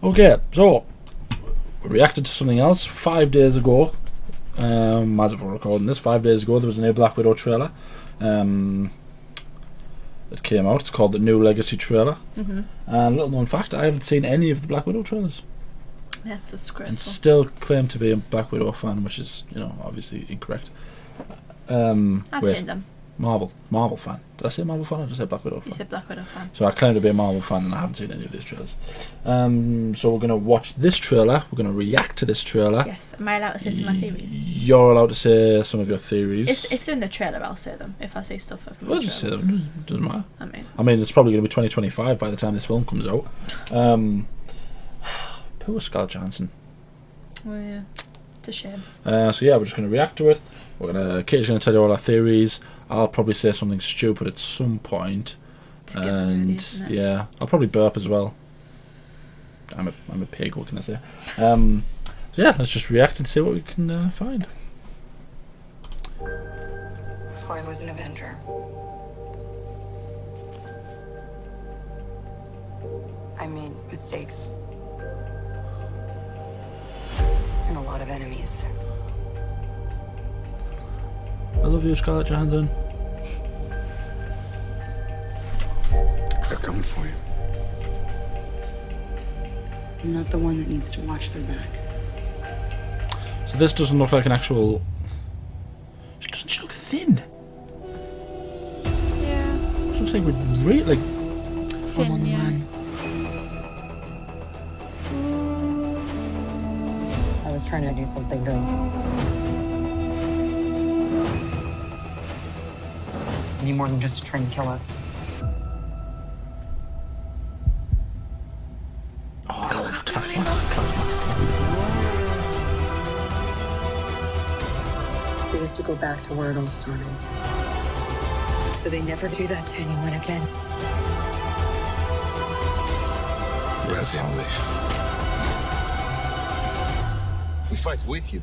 Okay, so we reacted to something else 5 days ago. As if we're recording this, 5 days ago there was a new Black Widow trailer. It came out. It's called the New Legacy trailer. And little known fact, I haven't seen any of the Black Widow trailers. That's disgraceful. And still claim to be a Black Widow fan, which is, obviously incorrect. I've seen them. Marvel fan. Did I say Marvel fan or did I say Black Widow fan? You said Black Widow fan. So I claim to be a Marvel fan and I haven't seen any of these trailers. So we're going to watch this trailer. We're going to react to this trailer. Yes. Am I allowed to say some of my theories? You're allowed to say some of your theories. If they're in the trailer, I'll say them. If I say stuff from the Well, trailer. just say them. It doesn't matter. I mean, it's probably going to be 2025 by the time this film comes out. Poor Scarlett Johansson. Well, yeah. It's a shame. So yeah, we're just going to react to it. Katie's going to tell you all our theories. I'll probably say something stupid at some point, and yeah, I'll probably burp as well. I'm a pig. What can I say? So yeah, let's just react and see what we can find. Before I was an Avenger, I made mistakes and a lot of enemies. I love you, Scarlett Johansson. They're coming for you. I'm not the one that needs to watch their back. So this doesn't look like an actual... Doesn't she look thin? Yeah. She looks like we're really like... Thin, on the run. I was trying to do something good. Any more than just a trained killer. Oh, I love Tactics. We have to go back to where it all started. So they never do that to anyone again. We're at the end of this. We fight with you.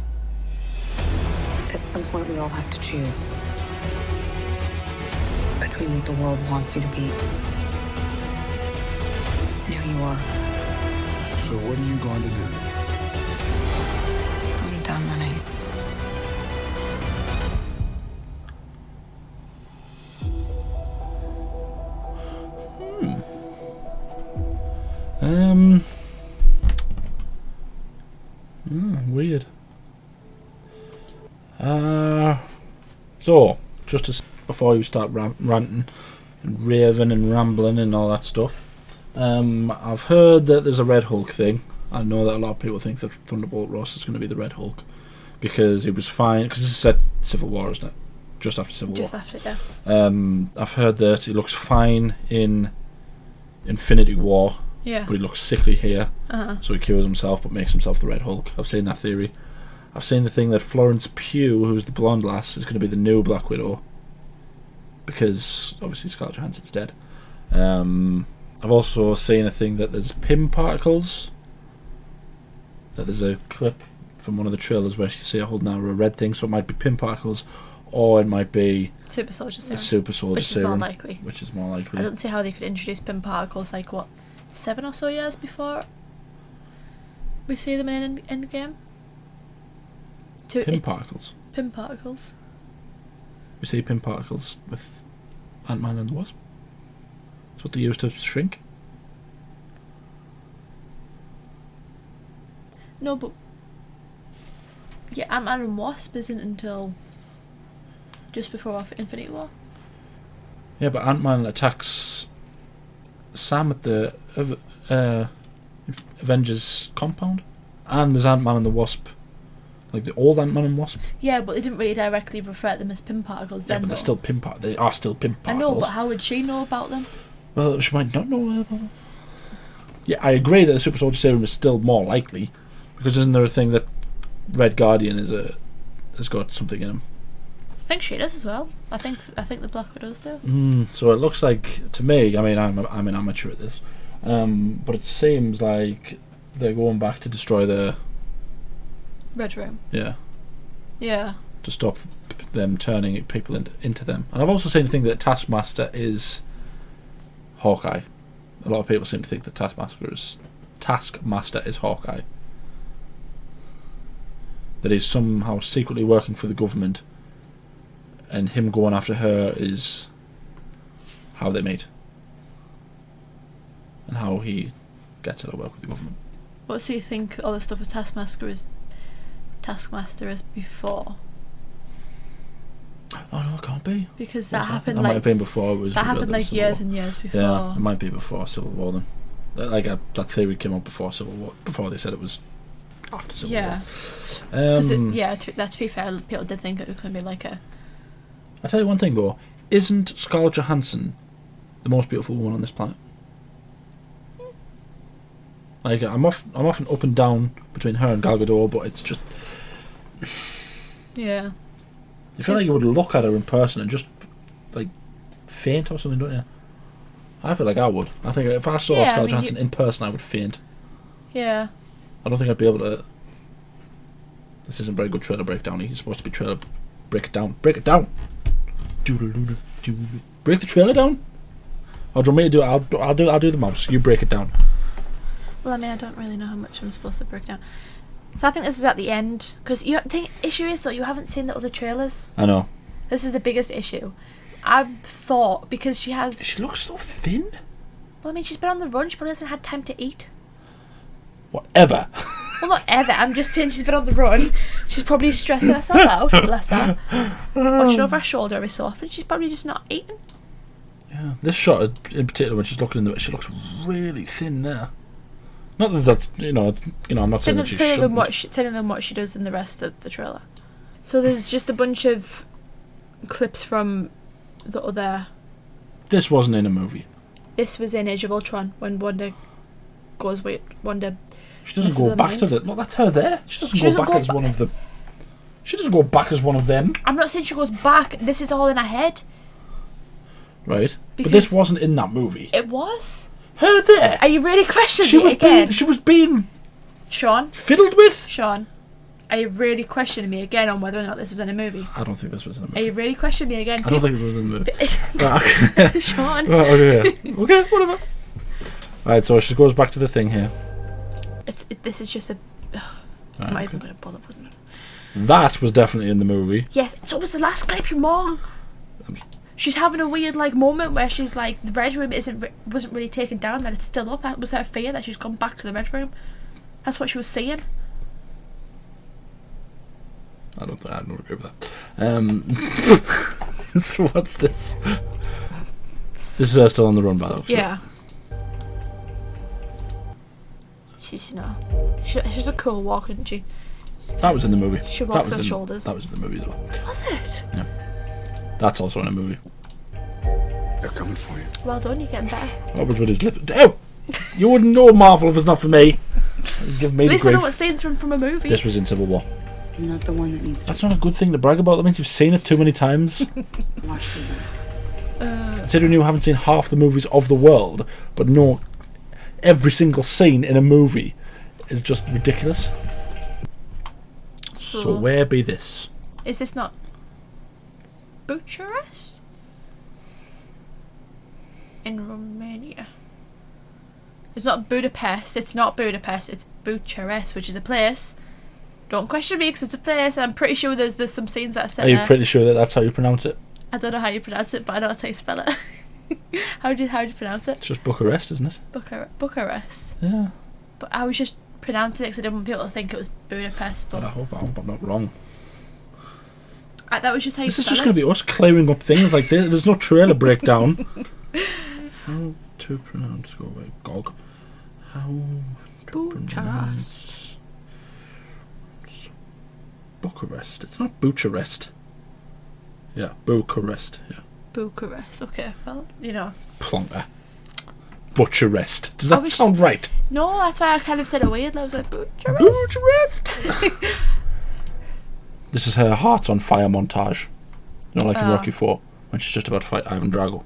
At some point, we all have to choose between what the world wants you to be and who you are. So what are you going to do? I'm done running. Weird. So, just as before you start ranting and raving and rambling and all that stuff, I've heard that there's a Red Hulk thing. I know that a lot of people think that Thunderbolt Ross is going to be the Red Hulk because he was fine. Because this is set Civil War, isn't it? Just after Civil War. Just after, yeah. I've heard that he looks fine in Infinity War. Yeah. But he looks sickly here, so he cures himself but makes himself the Red Hulk. I've seen that theory. I've seen the thing that Florence Pugh, who's the blonde lass, is going to be the new Black Widow because obviously Scarlett Johansson's dead. I've also seen a thing that there's Pym particles. That there's a clip from one of the trailers where you see her holding out a red thing, so it might be Pym particles, or it might be Super Soldier Serum. a Super Soldier Serum, Which is more likely. I don't see how they could introduce Pym particles 7 or so years before we see them in Endgame. Pym particles. Pym particles. We see Pym particles with Ant-Man and the Wasp. That's what they use to shrink. No, but yeah, Ant-Man and Wasp isn't until just before Infinity War. Yeah, but Ant-Man attacks Sam at the Avengers compound, and there's Ant-Man and the Wasp, like the old Ant-Man and Wasp. Yeah, but they didn't really directly refer to them as Pym particles then. Yeah, but they're still Pym particles. They are still Pym particles. I know, but how would she know about them? Well, she might not know about them. Yeah, I agree that the Super Soldier Serum is still more likely, because isn't there a thing that Red Guardian has got something in him? I think she does as well. I think the Black Widows do. So it looks like, to me, I mean, I'm an amateur at this, but it seems like they're going back to destroy the Red Room. Yeah. Yeah. To stop them turning people into them. And I've also seen the thing that Taskmaster is Hawkeye. A lot of people seem to think that Taskmaster is Hawkeye. That he's somehow secretly working for the government, and him going after her is how they meet. And how he gets her to work with the government. What, so you think all the stuff with Taskmaster is before? Oh no, it can't be. Because that happened that like... might have been before it was... That happened like years and years before. Yeah, it might be before Civil War then. Like that theory came up before Civil War, before they said it was after Civil War. Yeah, to be fair, people did think it was going to be like a... I'll tell you one thing though, isn't Scarlett Johansson the most beautiful woman on this planet? Like, I'm often up and down between her and Gal Gadot, but it's just... Yeah. You feel like you would look at her in person and just, like, faint or something, don't you? I feel like I would. I think if I saw Scarlett Johansson in person, I would faint. Yeah. I don't think I'd be able to... This isn't very good trailer breakdown. He's supposed to be trailer... Break it down. Break it down! Break the trailer down? Or do you want me to do it? I'll do the mouse. You break it down. Well, I mean, I don't really know how much I'm supposed to break down. So I think this is at the end. Because the issue is, though, you haven't seen the other trailers. I know. This is the biggest issue. I thought, because she has... She looks so thin. Well, I mean, she's been on the run. She probably hasn't had time to eat. Whatever. Well, not ever. I'm just saying she's been on the run. She's probably stressing herself out, bless her. Watching over her shoulder every so often. She's probably just not eating. Yeah. This shot in particular, when she's looking in the... She looks really thin there. Not that that's... You know, I'm not saying that she shouldn't. Thinner than what she does in the rest of the trailer. So there's just a bunch of clips from the other... This wasn't in a movie. This was in Age of Ultron, when Wanda goes with... Wanda... She doesn't go back to the... Well, that's her there. She doesn't go back as one of the... She doesn't go back as one of them. I'm not saying she goes back. This is all in her head. Right. But this wasn't in that movie. It was. Her there. Are you really questioning me again? She was being... Sean? Fiddled with? Sean, are you really questioning me again on whether or not this was in a movie? I don't think this was in a movie. Are you really questioning me again? I don't think it was in a movie. Right, Sean. Right, okay, whatever. Alright, so she goes back to the thing here. This is just a... I'm not even going to bother putting it. That was definitely in the movie. Yes, so was the last clip, you mong. She's having a weird moment where she's like, the Red Room wasn't really taken down, that it's still up. That was her fear, that she's gone back to the Red Room. That's what she was saying. I don't agree with that. So what's this? This is her still on the run, by the way. Yeah. She's she's a cool walk, isn't she? That was in the movie. She walks on shoulders. That was in the movie as well. Was it? Yeah. That's also in a movie. They're coming for you. Well done, you're getting better. What was with his lip? Oh! You wouldn't know Marvel if it's not for me. Give me At least the I know grief. what scenes from a movie. This was in Civil War. I'm not the one that needs to That's not a good thing to brag about. That means you've seen it too many times. watch the back. Considering you haven't seen half the movies of the world, but know every single scene in a movie is just ridiculous. So where be this? Is this not Bucharest? In Romania. It's not Budapest. It's not Budapest. It's Bucharest, which is a place. Don't question me because it's a place. And I'm pretty sure there's some scenes that are set there. Are you pretty sure that that's how you pronounce it? I don't know how you pronounce it, but I know that's how you spell it. How do you pronounce it? It's just Bucharest, isn't it? Bucharest. Yeah. But I was just pronouncing it because I didn't want people to think it was Budapest. But I hope I'm not wrong. That was just how you This is spell just going to be us clearing up things like this. There's no trailer breakdown. How to pronounce... Go away, GOG. How to pronounce... Bucharest. It's not Bucharest. Yeah, Bucharest. Yeah. Bucharest. Okay, well, you know. Plonker. Bucharest. Does that sound right? No, that's why I kind of said it weirdly. I was like, Bucharest. Bucharest. This is her Hearts on Fire montage. You know, like in Rocky 4, when she's just about to fight Ivan Drago.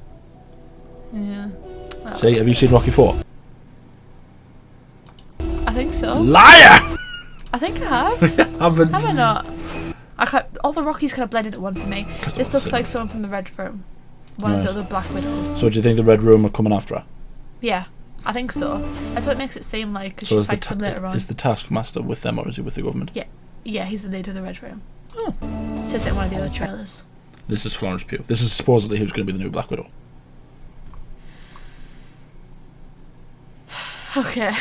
Yeah. Well, See, have you seen Rocky 4? I think so. Liar! I think I have. Haven't. Have I not? All the Rockies kind of blend into one for me. This looks like someone from the Red Room. one of Right. the other Black Widows. So do you think the Red Room are coming after her? Yeah, I think so. That's what makes it seem like, because So she is fights them later on. is the Taskmaster with them or is he with the government? Yeah, he's the leader of the Red Room. Oh. Says it in one of the other trailers. This is Florence Pugh. This is supposedly who's going to be the new Black Widow. Okay.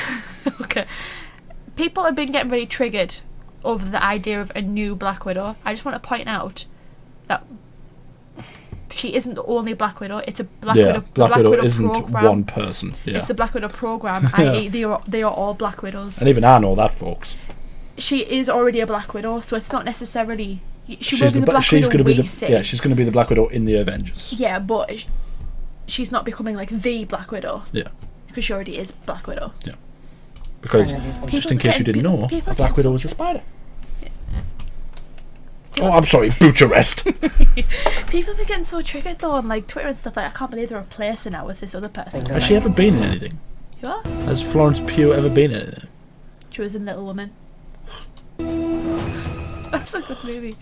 Okay. People have been getting really triggered over the idea of a new Black Widow. I just want to point out that she isn't the only Black Widow. It's a Black Widow. Black Widow isn't program. one person. Yeah. It's the Black Widow program, i.e. they are all Black Widows. And even I know that, folks. She is already a Black Widow, so it's not necessarily... She's will be the Black Widow gonna we be see. Yeah, she's going to be the Black Widow in the Avengers. Yeah, but she's not becoming like the Black Widow. Yeah. Because she already is Black Widow. Yeah. Because, People just in case you didn't know, people a Black get Widow so- was a spider. Oh, I'm sorry, boot arrest. People are getting so triggered though on like Twitter and stuff, like I can't believe they're replacing her with this other person. Has she ever been in anything? You are? Has Florence Pugh ever been in anything? She was in Little Women. That's a good movie.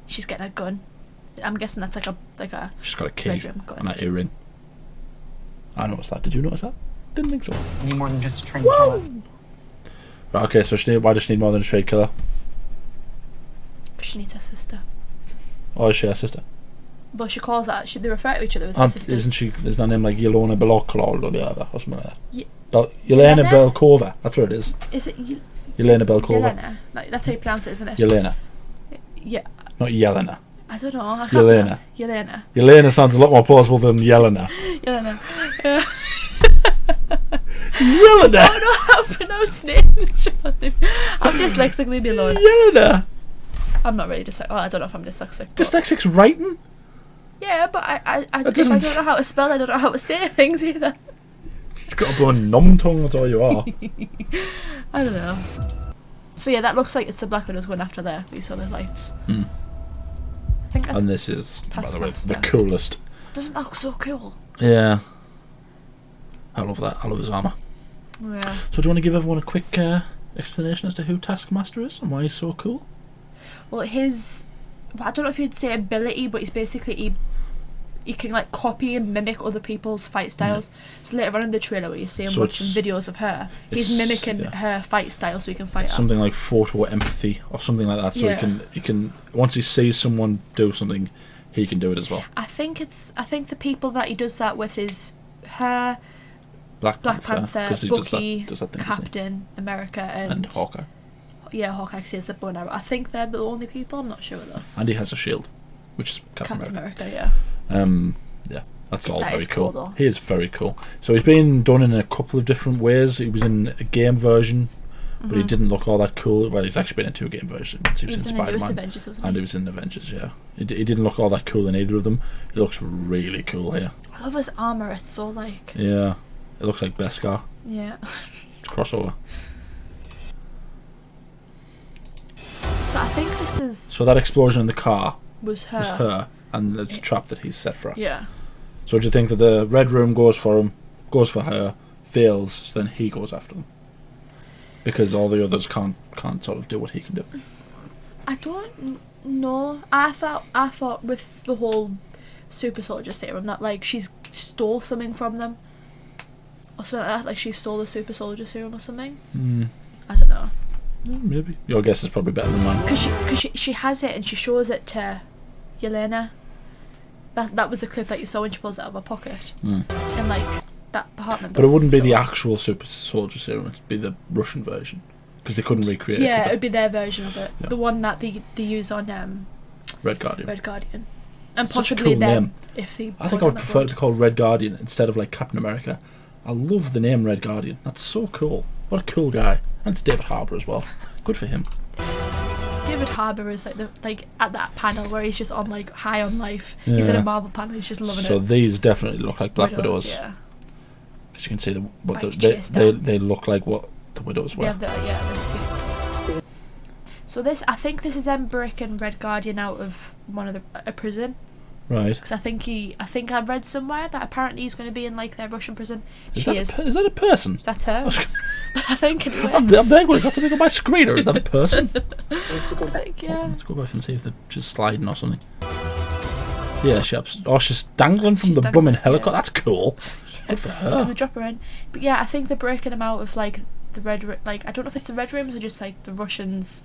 She's getting a gun. I'm guessing that's like a She's got a key bedroom gun. and an earring. I noticed that. Did you notice that? Didn't think so. Need more than just a trained killer. Right, okay, so why does she need more than a trade killer? But she needs her sister. Or is she her sister? Well, she calls that. They refer to each other as her sisters. Isn't she? Isn't her name like Yelena Belokla or something like that? Yelena? Yelena Belkova. That's what it is. Is it Yelena Belkova. Yelena? That's how you pronounce it, isn't it? Yelena. Yeah. Not Yelena. I don't know. I can't Yelena. pronounce- Yelena. Yelena sounds a lot more plausible than Yelena. Yelena. Yelena! I don't know how to pronounce names. I'm dyslexic, leave me alone. Yelena! I'm not really dyslexic. Oh, I don't know if I'm dyslexic. but- Dyslexic's writing? Yeah, but I if I doesn't- don't know how to spell, I don't know how to say things either. She's got a blown numb tongue, that's all you are. I don't know. So yeah, that looks like it's the Black Widows going after these other lives. Hmm. I think that's... And this is, by the way, the Taskmaster. coolest. Doesn't that look so cool? Yeah. I love that. I love his armour. Yeah. So do you want to give everyone a quick explanation as to who Taskmaster is and why he's so cool? Well, I don't know if you'd say ability, but he's basically he can like copy and mimic other people's fight styles. So later on in the trailer, where you see him So watching it's- videos of her, he's it's- mimicking yeah. her fight style so he can fight her. Something like photo empathy or something like that. So Yeah. he can once he sees someone do something, he can do it as well. I think the people that he does that with is her, Black Panther, Panther, he Bucky, does that thing, doesn't he? Captain America, And Hawkeye. Yeah, Hawkeye, 'cause he has the bow and arrow. I think they're the only people. I'm not sure though. And he has a shield, which is Captain Captain America. America, yeah. Yeah, that's all That very is cool, cool. though. He is very cool. So he's been done in a couple of different ways. He was in a game version, but he didn't look all that cool. Well, he's actually been in two game versions. He was in in the newest Spider-Man, Avengers, wasn't and he? he was in Avengers. Yeah, he didn't look all that cool in either of them. He looks really cool here. I love his armor. It's so like Yeah, it looks like Beskar. yeah. It's crossover. So I think this is So that explosion in the car was her. was her, and it's a trap that he's set for her. Yeah. So do you think that the Red Room goes for him, goes for her, fails, so then he goes after them? Because all the others can't sort of do what he can do. I don't know. I thought with the whole super soldier serum that like she stole something from them, or something like that. Like she stole the super soldier serum or something. I don't know. Maybe. Your guess is probably better than mine. Because she has it and she shows it to Yelena. That was the clip that you saw when she pulls it out of her pocket. In like that apartment. But it wouldn't be the So- actual super soldier serum, it'd be the Russian version. Because they couldn't recreate Yeah, it it. would be their version of it. Yeah. The one that they use on Red Guardian. Red Guardian. And Such a possibly cool them name. if they I think go I down would that prefer road. to be called Red Guardian instead of like Captain America. I love the name Red Guardian. That's so cool. What a cool guy. And it's David Harbour as well. Good for him. David Harbour is like at that panel where he's just on like high on life. He's in Yeah. a Marvel panel. He's just loving So it. these definitely look like Black Widows, Widows. yeah. Because you can see what Like they chased out. look like what the Widows They were. have the suits. So I think this is them breaking Red Guardian out of one of a prison. Right. Because I think I read somewhere that apparently he's going to be in like their Russian prison. Is She that, is. is that a person? That's her. I think anyway. I'm there going, is that something on my screen or is that a person? We have to go I back. think, yeah. Let's go back and see if they're just sliding or something. Yeah, she's dangling from She's the dangling, blooming helicopter. yeah. That's cool. Good for her. They drop her in. But yeah, I think they're breaking him out of like the like I don't know if it's the red rooms or just like the Russians'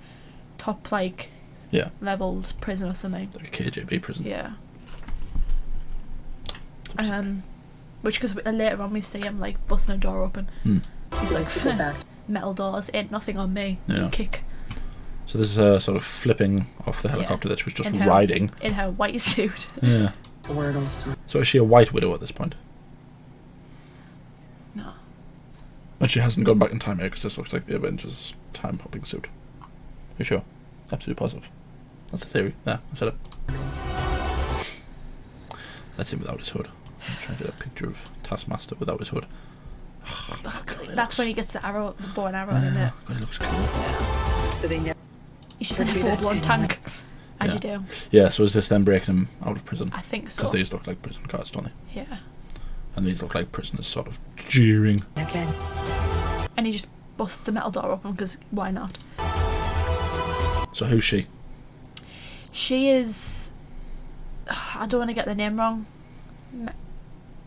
top like Yeah. leveled prison or something. Like a KGB prison. Yeah. Which because later on we see him like busting a door open. He's like, Go back. metal doors, ain't nothing on me. Yeah. Kick. So this is her sort of flipping off the helicopter that she was just riding. In her white suit. Yeah. To where it all started. So is she a white widow at this point? No. And she hasn't gone back in time yet because this looks like the Avengers time hopping suit. You sure? Absolutely positive. That's the theory. Yeah, I said it. That's him without his hood. I'm trying to get a picture of Taskmaster without his hood. Oh, That's when he gets the arrow, the bow and arrow, isn't it? God, he looks cool. Yeah. So they never. He's just in a Do that full-blown to anyone. tank. As you do. Yeah, so is this them breaking him out of prison? I think so. Because these look like prison guards, don't they? Yeah. And these look like prisoners sort of jeering. Again. And he just busts the metal door open because why not? So who's she? She is. I don't want to get the name wrong.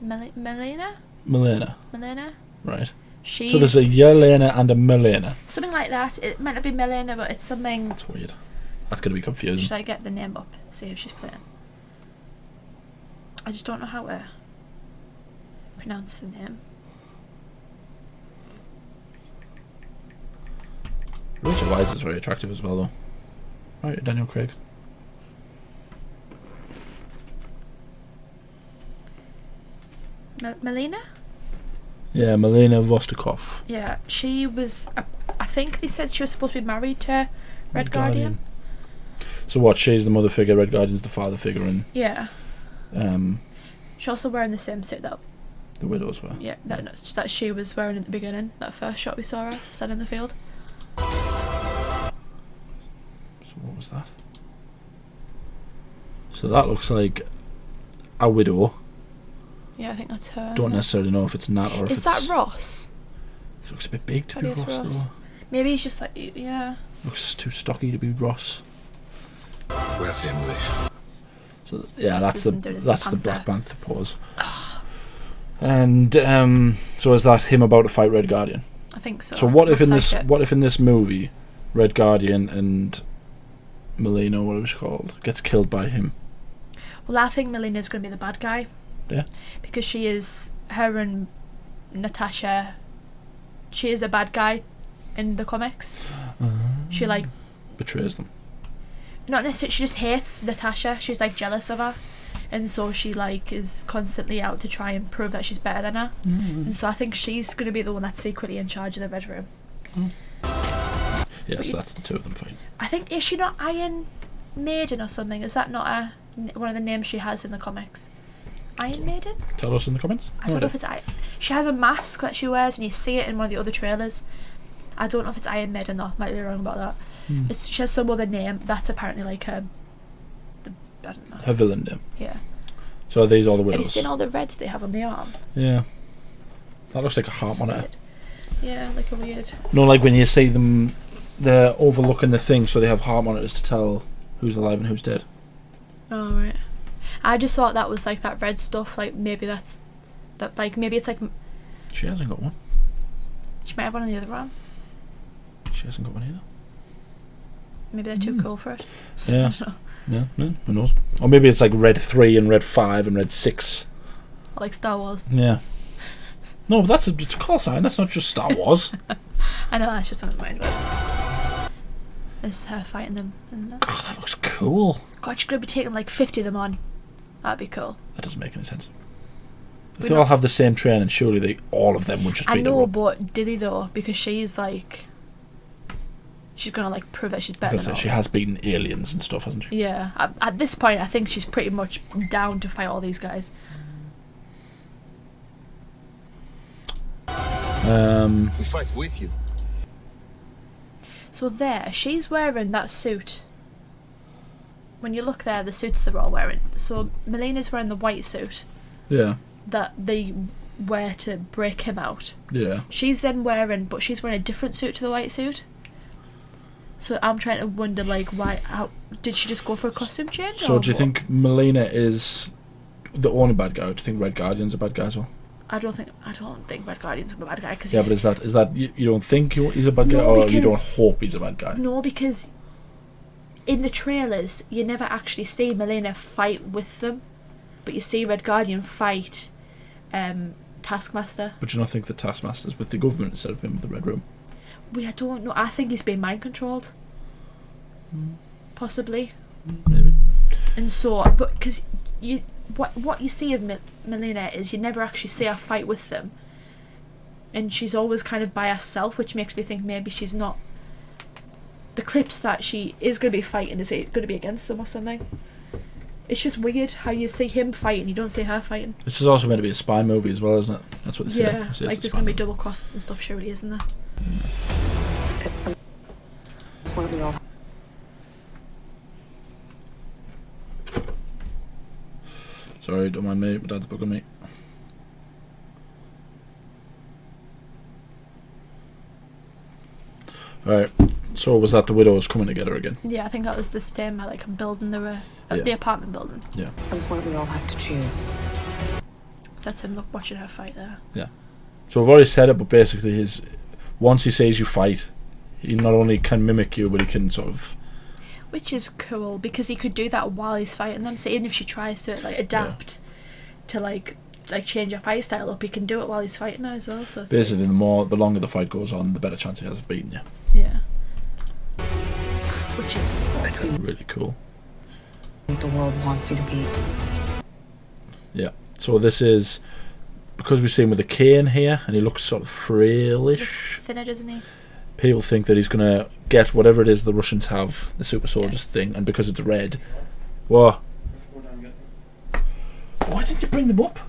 Melina? Milena. Melina? Right. She's So there's a Yelena and a Milena. something like that. It might not be Melina, but it's something. That's weird. That's going to be confusing. Should I get the name up? See if she's playing. I just don't know how to pronounce the name. Rachel Weisz is very attractive as well, though. Right, Daniel Craig. Melina? Yeah, Milena Vostokov. Yeah, she was. I think they said she was supposed to be married to Red Guardian. So what? She's the mother figure. Red Guardian's the father figure, and Yeah. um, She's also wearing the same suit that. the widows were. Yeah, that she was wearing at the beginning. That first shot we saw her standing in the field. So what was that? So that looks like a widow. Yeah, I think that's her. Don't necessarily know if it's Nat or if Is it's... that Ross? He looks a bit big to be Maybe it's Ross, Ross. though. Maybe he's just like, yeah. Looks too stocky to be Ross. We're family. So yeah, That's the Black Panther pose. And so is that him about to fight Red Guardian? I think so. So what if Looks like it. what if in this movie, Red Guardian and Melina, whatever she's called, gets killed by him? Well, I think Melina's going to be the bad guy. Yeah. Because she is, her and Natasha, she is a bad guy in the comics. She like Betrays them. not necessarily, she just hates Natasha. She's like jealous of her, and so she like is constantly out to try and prove that she's better than her. And so I think she's going to be the one that's secretly in charge of the Red Room. Yeah, But so that's the two of them fighting. I think, is she not Iron Maiden or something? Is that not one of the names she has in the comics? Iron Maiden? Tell us in the comments. I don't know if it's she has a mask that she wears, and you see it in one of the other trailers. I don't know if it's Iron Maiden though. Might be wrong about that. She has some other name that's apparently like her. I don't know. Her villain name. Yeah. So are these all the Have you widows? seen all the reds they have on the arm? Yeah. That looks like a heart It's monitor. weird. Yeah, like a weird. No, like when you see them, they're overlooking the thing, so they have heart monitors to tell who's alive and who's dead. Oh right. I just thought that was like that red stuff. Like maybe that's that. Like maybe it's like She hasn't got one. she might have one on the other arm. She hasn't got one either. Maybe they're too cool for it. Yeah. I don't know. Yeah, no, who knows? Or maybe it's like Red 3 and Red 5 and Red 6. Like Star Wars. Yeah. No, but it's a call sign. That's not just Star Wars. I know that's just something in mind. But it's her fighting them, isn't it? Oh, that looks cool. God, she's gonna be taking like 50 of them on. That'd be cool. That doesn't make any sense. If We're they not- all have the same training, surely all of them would just I be the know, one. but did he though? Because she's like, she's gonna like prove that she's better than all. She has beaten aliens and stuff, hasn't she? Yeah. At this point, I think she's pretty much down to fight all these guys. We fight with you. So there, she's wearing that suit. When you look there, the suits they're all wearing. So Melina's wearing the white suit Yeah. that they wear to break him out. Yeah. She's then wearing, but she's wearing a different suit to the white suit. So I'm trying to wonder, like, why? How did she just go for a costume change? So or do you what? think Melina is the only bad guy? Or do you think Red Guardian's a bad guy as well? I don't think Red Guardian's a bad guy because Yeah, but is that you don't think he's a bad guy, No, or you don't because- hope he's a bad guy? no, because in the trailers you never actually see Melina fight with them, but you see Red Guardian fight Taskmaster. But you don't think the Taskmaster's with the government instead of being with the Red Room? I don't know. I think he's been mind controlled, possibly. Maybe. And so, but because what you see of Melina is you never actually see her fight with them, and she's always kind of by herself, which makes me think maybe she's not. The clips that she is going to be fighting is it going to be against them or something. It's just weird how you see him fighting, you don't see her fighting. This is also meant to be a spy movie as well, isn't it? That's what they say. Yeah, They say like it's a there's spy going to be movie. double crosses and stuff, surely, isn't there? At some point, we all Sorry, don't mind me. My dad's bugging me. Alright, so was that the widows coming together again? Yeah, I think that was the same like building they were Yeah. the apartment building. at some point we all have to choose. That's him watching her fight there. So I've already said it, but basically once he sees you fight, he not only can mimic you, but he can sort of... Which is cool because he could do that while he's fighting them. So even if she tries to like adapt to like change her fight style up, he can do it while he's fighting her as well. So it's Basically, the longer the fight goes on, the better chance he has of beating you. yeah. Which is Between Really cool. what the world wants you to be. Yeah. So this is... Because we see him with a cane here, and he looks sort of frailish, thinner, doesn't he? people think that he's going to get whatever it is the Russians have, the super soldiers thing, and because it's red... What? Why didn't you bring them up?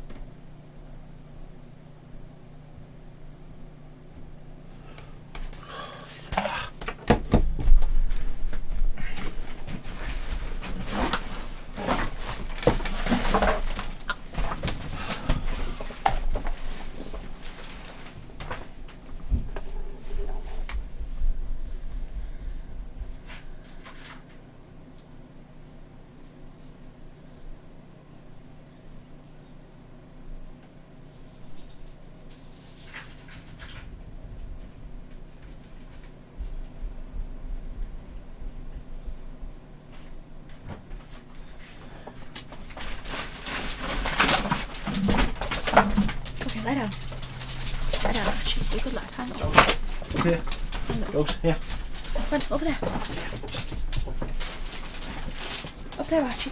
Okay, lie down. Lie down, Archie. Be a good lad, hang on. Here. Dogs, here. Run, over there. Up there, Archie.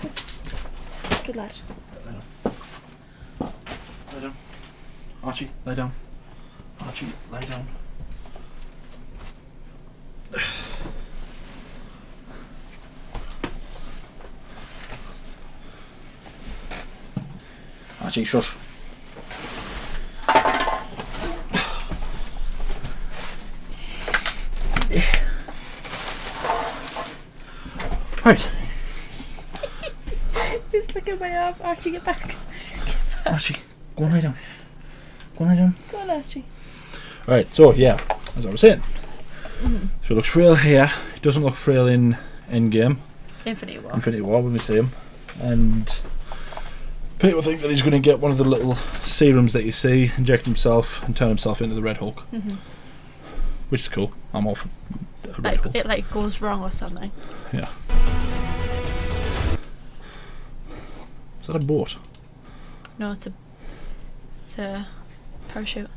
Good lad. Lie down. Archie, lie down. Archie, lie down. Archie, shush. Right. He's looking at my arm. Archie, get back. Archie, go and lie down. Go and lie down. Go on, Archie. Right, so yeah, as I was saying. So it looks frail here. It doesn't look frail in Endgame. Infinity War. Infinity War when we see him. And people think that he's going to get one of the little serums that you see, inject himself and turn himself into the Red Hulk. Which is cool. I'm all for a Red Like Hulk. it like goes wrong or something. Yeah. Is that a boat? No, it's a parachute.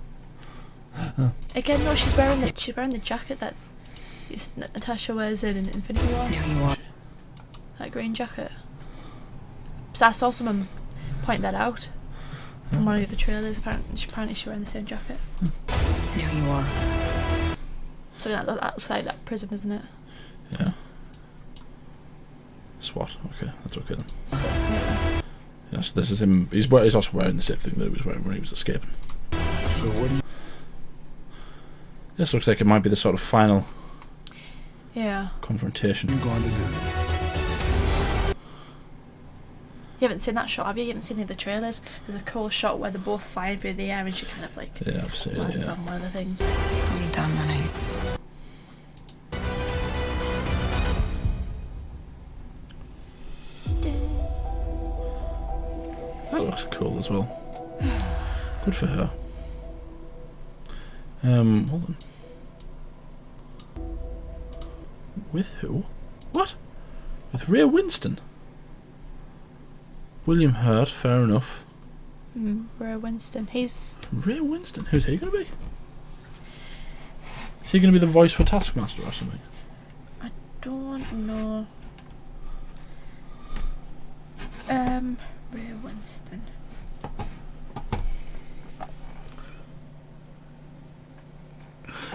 Again, no, she's wearing the jacket that Natasha wears in Infinity War. Now you are. That green jacket. So I saw someone point that out from one of the trailers. Apparently she's wearing the same jacket. Now you are. So that looks like that prison, isn't it? Yeah. SWAT. Okay, that's okay then. So, yeah. Yes, this is him. He's also wearing the same thing that he was wearing when he was escaping. So what do you... This looks like it might be the sort of final Yeah. confrontation. going to do? You haven't seen that shot, have you? You haven't seen any of the trailers. There's a cool shot where they're both flying through the air and she kind of like Yeah, I've seen it, lands yeah. on one of the things. Are you done running? looks cool as well. Good for her. Hold on. With who? What? With Ray Winston? William Hurt, fair enough. Ray Winston. He's... Ray Winston? Who's he going to be? Is he going to be the voice for Taskmaster or something? I don't know. Ray Winston.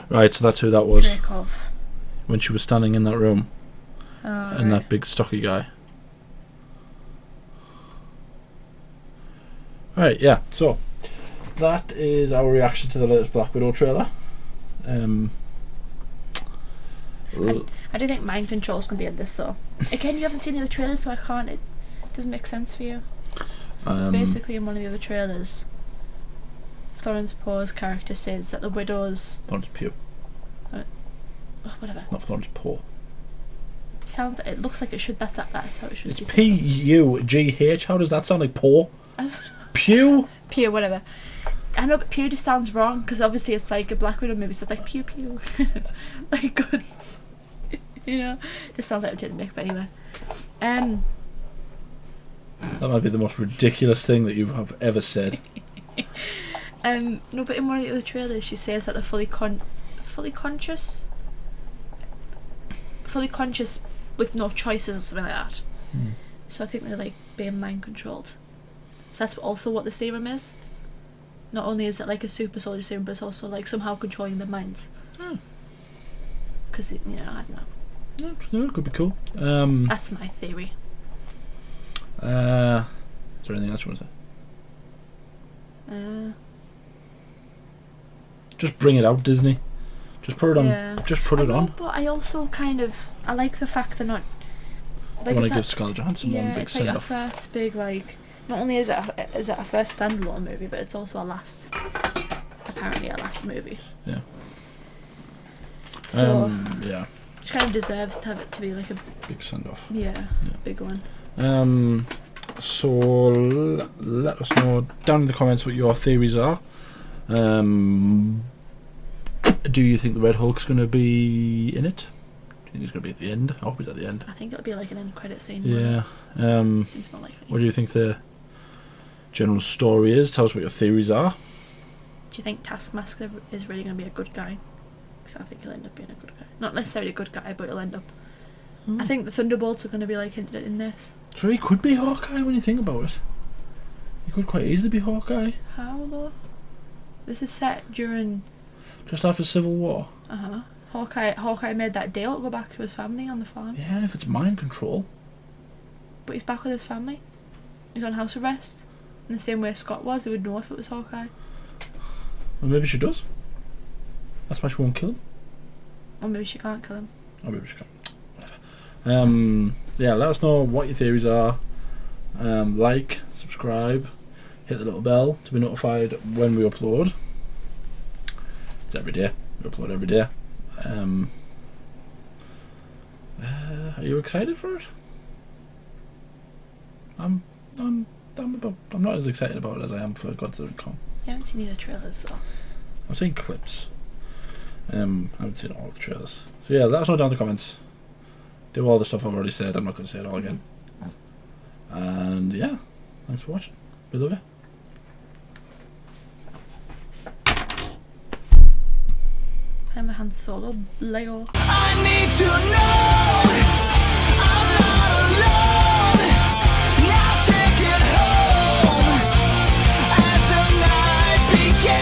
Right, so that's who that was. Dreykov. When she was standing in that room. Oh, And that big stocky guy. Right, yeah, so that is our reaction to the latest Black Widow trailer. I do think mind control's gonna be in this though. Again, you haven't seen the other trailers, so I can't. It doesn't make sense for you. Basically, in one of the other trailers, Florence Pugh's character says that the widows. Florence Pugh. Whatever. Not Florence Poe. Sounds. It looks like it should. That's how it should It's be. P-U-G-H. How does that sound like Poe? Pew? Pew, whatever. I know, but pew just sounds wrong because obviously it's like a Black Widow movie, so it's like pew pew, like guns. You know, this sounds like a didn't make, but anyway. That might be the most ridiculous thing that you have ever said. No, but in one of the other trailers, she says that they're fully conscious with no choices or something like that. So I think they're like being mind controlled. So that's also what the serum is. Not only is it like a super soldier serum, but it's also like somehow controlling their minds. Because I don't know. Yeah, no, it could be cool. That's my theory. Is there anything else you want to say? Just bring it out, Disney. Just put it on. Yeah. Just put it on. But I also I like the fact they're not. I want to give Scarlett Johansson one big it's like send a off. first big like. Not only is it a first standalone movie, but it's also apparently a last movie. Yeah. So yeah. it kind of deserves to have it to be like a Big send off. yeah. Big one. So let us know down in the comments what your theories are. Do you think the Red Hulk's going to be in it? Do you think he's going to be at the end? I hope he's at the end. I think it'll be like an end credit scene. Yeah. Seems more likely. What do you think the general story is? Tell us what your theories are. Do you think Taskmaster is really going to be a good guy? Because I think he'll end up being a good guy. Not necessarily a good guy, but he'll end up. I think the Thunderbolts are going to be like hinted at in this. So he could be Hawkeye when you think about it. He could quite easily be Hawkeye. How though? This is set during. Just after Civil War. Hawkeye made that deal to go back to his family on the farm. Yeah, and if it's mind control. But he's back with his family. He's on house arrest. In the same way Scott was, he would know if it was Hawkeye. Well, maybe she does. That's why she won't kill him. Or maybe she can't kill him. Or maybe she can't. Whatever. Yeah, let us know what your theories are. Like, subscribe, hit the little bell to be notified when we upload. It's every day. We upload every day. Are you excited for it? I'm not as excited about it as I am for Godzilla and Kong. You haven't seen either trailers though. I've seen clips. I haven't seen all of the trailers. So yeah, let us know down in the comments. Do all the stuff I've already said. I'm not going to say it all again. And yeah, thanks for watching. We love you. I'm a Han Solo Lego. I need to know I'm not alone. Now take it home as the night begins.